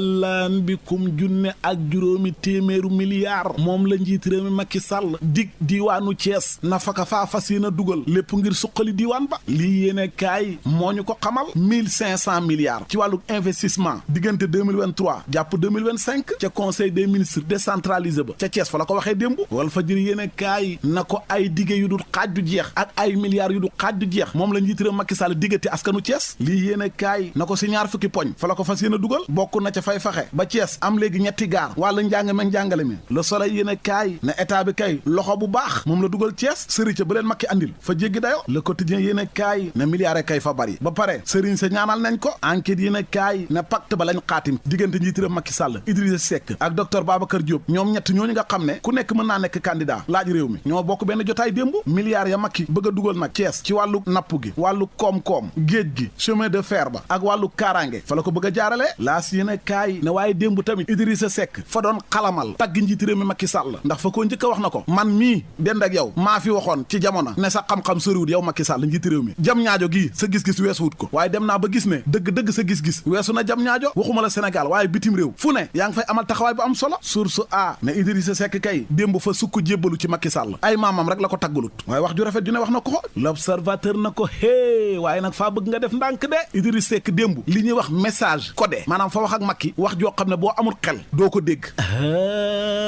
laan bikum junne ak juróomi téeméeru milliard moom la njiit réew mi Macky Sall dig diiwaanu Thiès nafaka faa fas yéen a dugal lépp ngir suqali diiwaan ba lii yéene kaay moo ñu ko xamal 1500 milliards ci wàllu investissement diggante 2023 jàpp 2025 ca conseil des ministres décentralisé ba ca Thiès fa la ko waxee démb Walf Fadjri yéene kaay na ko ay dige yu dul xaaj du jeex ak ay milliards yu dul xaaj du jeex moom la njiit réew Macky Sall diggante askanu Thiès lii yéene kaay na ko si ñaar fukki poñ fa la ko fas yéen a dugal bokk na ca fay faxe ba Thiès am léegi ñetti gaar wàllu njàng meeg njàngale mi Le Soleil yéen a kaay ne état bi kay loxo bu baax moom la dugal Thiès sëriñ ca ba leen Macky andil fa jéggi dayo Le Quotidien yéen a kaay ne milliards kay fa bari ba pare sëriñ sa ñaanal nañ ko enquête yéen a kaay ne pacte ba lañ xaatim diggante njiitiram Macky Sall Idrissa Seck ak docteur Babacar Diop ñoom ñett ñooñu nga xam ne ku nekk mën naa nekk candidat laaj réew mi ñoo bokk benn jotaay démb milliards ya Macky bëgg a dugal nag Thiès ci wàllu napp gi wàllu koom-koom géej gi chemin de fer ba ak wàllu kaaraange fa la ko bëgg a jaarale laas yéen a kaay ne waaye démb tamit Idrissa Seck fa doon xalamal tagg njiiti réew mi Macky Sall ndax fa koo njëkk a wax na ko man mii dend ak yow maa fi waxoon ci jamono ne sa xam-xam soriwut yow Macky Sall njiiti réew mi jam ñaajo gii sa gis-gis weesuwut ko waaye dem naa ba gis ne dëgg-dëgg sa gis-gis weesu na jam ñaajo waxuma la Sénégal waaye bitim réew fu ne yaa ngi fay amal taxawaay bu am solo source a ne Idrissa Seck kay démb fa sukk jébbalu ci Macky Sall ay maamam rek la ko taggalut waaye wax ju rafet ju ne wax na ko l'observateur na ko hé waaye nag faa bëgg nga def ndànk de Idrissa Seck démb li ñuy wax message codé maanaam fa wax ak Macky wax joo xam ne boo amul xel doo ko dégg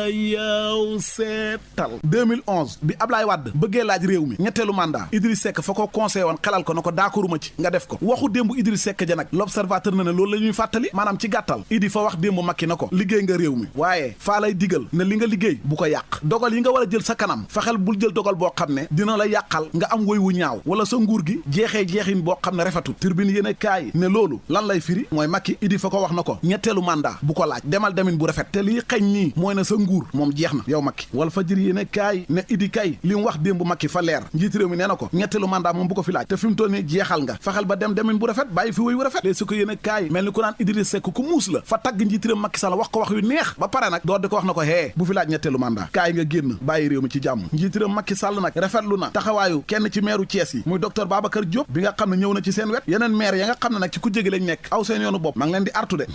yow seetal 2011 bi Ablaye Wade bëggee laaj réew mi ñetteelu mandat Idrissa Seck fa ko conseillé woon xelal ko na ko d'accorduma ci nga def ko waxu démb Idrissa Seck ja nag l'observateur na ne loolu la ñuy fàttali maanaam ci gàttal Idi fa wax démb Macky na ko liggéey nga réew mi waaye faa lay digal ne li nga liggéey bu ko yàq dogal yi nga war a jël sa kanam fexeel bul jël dogal boo xam ne dina la yàqal nga am woy wu ñaaw wala sa nguur gi jeexin boo xam ne rafetul Tribune yéen a kaay ne loolu lan lay firi mooy Macky Idi fa ko wax na ko ñetteelu mandat bu ko laaj demal demin bu rafet te lii xeñ nii mooy na sa nguur moom jeex na yow Macky Walf Fadjri yéen a kaay ne Idi kay li mu wax démb Macky fa leer njiit réew mi nee na ko ñetteelu mandat moom bu ko fi laaj te fi mu toll nii jeexal nga fexeel ba dem demin bu rafet bàyyi fi woy wu rafet léegi su ko yéen a kaay mel ni ku naan Idrissa Seck ku muus la fa tagg njiit réew Macky Sall wax ko wax yu neex ba pare nag door di ko wax na ko hee bu fi laaj ñetteelu mandat kaay nga génn bàyyi réew mi ci jàmm njiit réew Macky Sall nag rafetlu na taxawaayu kenn ci meeru Thiès yi muy docteur Babacar Diop bi nga xam ne ñëw na ci seen wet yeneen maire ya nga xam ne nag ci ku jégi lañ nekk aw seen yoonu bopp maa ngi leen di artu de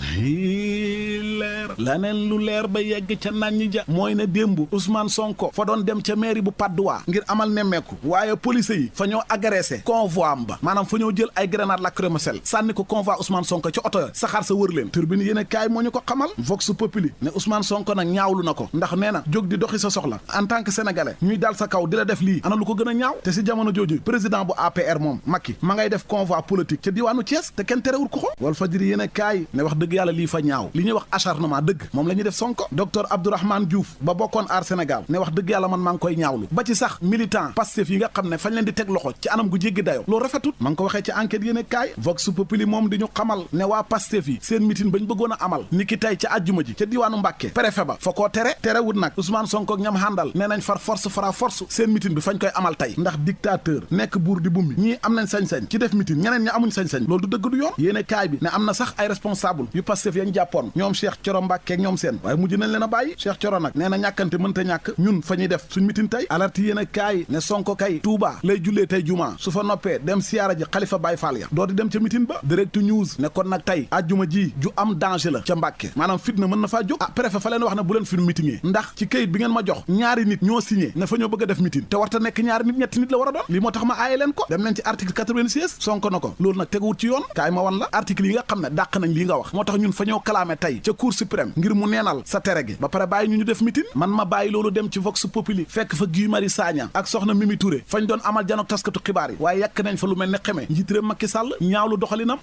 leer laneen lu leer ba yegg ca nañ ja mooy ne démb Ousmane Sonko fa doon dem ca mairie bu Patte d'Oie ngir amal nemmeeku waaye police yi fa ñoo agressé convoi am ba maanaam fa ñoo jël ay grenade lacrymogène sànni ko convoi Ousmane Sonko ci oto ya saxaar sa wër leen turbine yéen a kaay moo ñu ko xamal Vox Populi ne Ousmane Sonko nag ñaawlu na ko ndax nee na jóg di doxi sa soxla en tant que sénégalais ñuy dal sa kaw di la def lii ana lu ko gën a ñaaw te si jamono jooju président bu APR moom Macky ma ngay def convoi politique ca diwaanu Thiès te kenn terewul ko Walf Fadjri yéen a kaay ne wax dëgg yàlla lii fa ñaaw li ñuy wax acharnement dëgg moom la ñuy def Sonko docteur Abdourahmane Diouf ba bokkoon aar Sénégal ne wax dëgg yàlla man maa ngi koy ñaawlu ba ci sax militant Pastef yi nga xam ne fañ leen di teg loxo ci anam gu jéggi dayo loolu rafetut ma ngi ko waxee ci enquête yéen a kaay Vox Populi moom di ñu xamal ne waa Pastef yi seen meeting bañ bëggoon a amal ni ki tey ca àjjuma ji ca diwaanu Mbàkke préfet ba fa koo terewut nag Ousmane Sonko ak ñam handal nee nañ far force fara force seen meeting bi fañ koy amal tey ndax dictateur nekk buur di bummi ñii am nañ sañ-sañ ci def meeting ñeneen ñi amuñ sañ-sañ loolu du dëgg du yoon yéen a kaay bi ne am na sax ay responsable yu Pastef yañ jàppoon ñoom Cheikh Thioro Mbàkke ak ñoom seen waaye mujj nañ leen a bàyyi Cheikh Thioro nag nee na ñàkkante mënta ñàkk ñun fa ñuy def suñ meeting tey alerte yéen a kaay ne Sonko kay Touba lay jullee tey juma su fa noppee dem siyaara ji Xalifa Baye Fall ya doo di dem ca meeting ba Direct News ne kon nag tey àjjuma ji ju am danger la ca Mbàkke maanaam fitna mën na faa jóg préfet fa leen wax ne bu leen fi meetingee ndax ci kayit bi ngeen ma jox ñaari nit ñoo signé ne fa ñoo bëgg a def meeting te warta nekk ñaari nit ñetti nit la war a doon lii moo tax ma aaye leen ko dem leen ci article 96 Sonko na ko loolu nag teguwut ci yoon kaay ma wan la article yi nga xam ne dàq nañ lii nga wax moo tax ñun fa ñoo kalaame tey ca cour suprême ngir mu neenal sa tere gi ba pare bàyyi ñu def meeting man ma bàyyi loolu dem ci Vox Populi fekk fa Guy Marius Sagna ak soxna Mimi Touré fañ doon amal janook taskatu xibaar yi waaye yàkk nañ fa lu mel ne xeme njiit réew Macky Sall ñaawlu doxalinam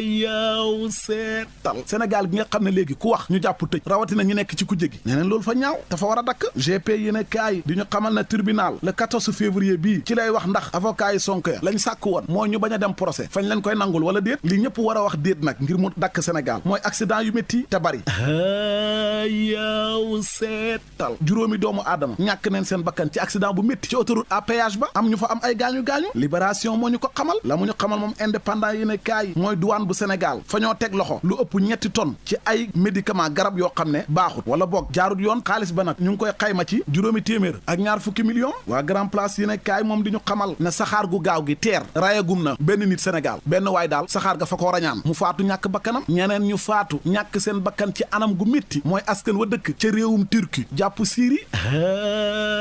yow seetal Sénégal gi nga xam ne léegi ku wax ñu jàpp tëj rawatina ñu nekk ci kujje gi neneen loolu fa ñaaw dafa war a dakk GP yéen a kaay di ñu xamal ne tribunal le 14 février bii ci lay wax ndax avocat yi Sonko ya lañ sàkk woon mooy ñu bañ a dem procès fañ leen koy nangul wala déet li ñëpp war a wax déet nag ngir mu dakk Sénégal mooy accident yu métti te bari yow seetal juróomi doomu aadama ñàkk neen seen bakkan ci accident bu métti ci autoroute à péage ba am ñu fa am ay gaañu-gaañu libération moo ñu ko xamal la mu ñu xamal moom indépendant yi ne kaay mooy douane bu Sénégal fa ñoo teg loxo lu ëpp 3 tonnes ci ay médicament garab yoo xam ne baaxut wala boog jaarut yoon xaalis ba nag ñu ngi koy xayma ci juróomi téeméer ak ñaar fukki millions waa grand place yi ne kaay moom di ñu xamal ne saxaar gu gaaw gi teer rayagum na benn nit Sénégal benn waay daal saxaar ga fa ko rañaan mu faatu ñàkk bakkanam ñeneen ñu faatu ñàkk seen bakkan ci anam gu métti mooy askan wa dëkk ca réewum Turquie jàpp Syrie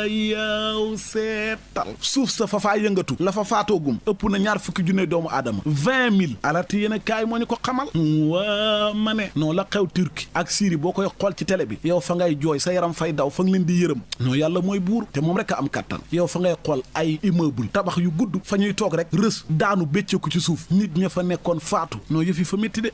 yow seetal suuf sa fa faa yëngatu la fa faatoogum ëpp na ñaar fukki junne doomu aadama 20 000 alerte yéen kaay moo ñu ko xamal waa ma ne non la xew Turquie ak Syrie boo koy xool ci télé bi yow fa ngay jooy sa yaram fay daw fa nga leen di yërëm non yàlla mooy buur te moom rek a am kàttan yow fa ngay xool ay immeuble tabax yu gudd fa ñuy toog rek rës daanu bécceeku ci suuf nit ña fa nekkoon faatu non yëf yi fa métti de